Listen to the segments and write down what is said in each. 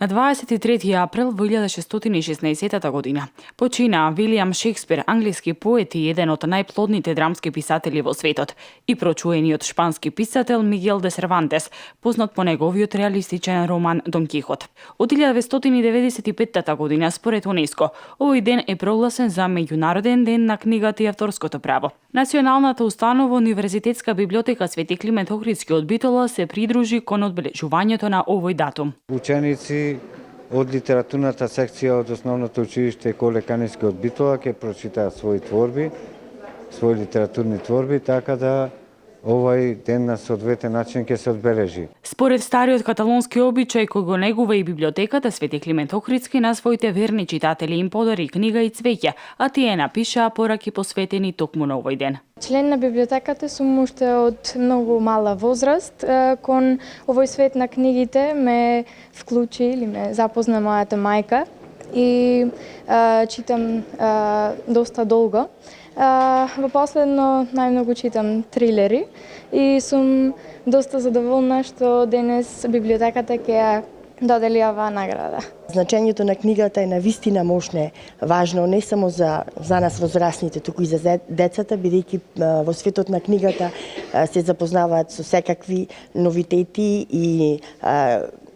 На 23 април во 1616 година почина Вилијам Шекспир, англиски поет и еден од најплодните драмски писатели во светот, и прочуениот шпански писател Мигел де Сервантес, познат по неговиот реалистичен роман Дон Кихот. Од 1995 година, според УНЕСКО, овој ден е прогласен за меѓународен ден на книгата и авторското право. Националната установа Универзитетска библиотека Свети Климент Охридски од Битола се придружи кон одбележувањето на овој датум. Ученици од литературната секција од Основното училиште Коле Каневски од Битола ќе прочитаат своји творби, своји литературни творби, така да овој ден на соодветен начин ќе се одбележи. Според стариот каталонски обичај кој го негува и библиотеката, Свети Климент Охридски на своите верни читатели им подари книга и цвеќе, а тие напишаа пораки посветени токму на овој ден. Член на библиотеката сум уште од многу мала возраст. Кон овој свет на книгите ме вклучи или ме запозна мојата мајка и читам доста долго. Во последно најмногу читам трилери и сум доста задоволна што денес библиотеката ќе додели оваа награда. Значењето на книгата е навистина мощно важно не само за нас возрастните, туку и за децата, бидејќи во светот на книгата се запознаваат со секакви новитети и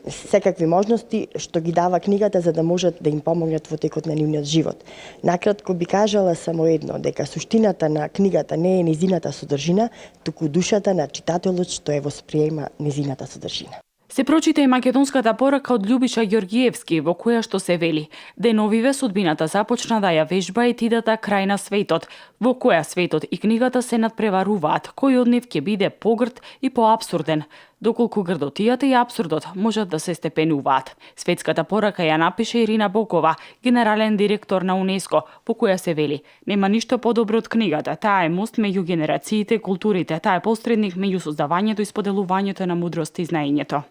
секакви можности што ги дава книгата за да можат да им помогнат во текот на нивниот живот. Накратко би кажала само едно, дека суштината на книгата не е незината содржина, туку душата на читателот што ја восприема незината содржина. Се прочита и македонската порака од Љубиша Ѓоргиевски, во која што се вели: деновиве судбината започна да ја вежба етидата крај на светот, во која светот и книгата се надпреваруваат, кој од нив ќе биде погрд и поабсурден, доколку грдотијата и абсурдот можат да се степенуваат. Светската порака ја напише Ирина Бокова, генерален директор на УНЕСКО, по која се вели: нема ништо подобро од книгата, таа е мост меѓу генерациите, културите, таа е посредник меѓу создавањето и споделувањето на мудрост и знаењето.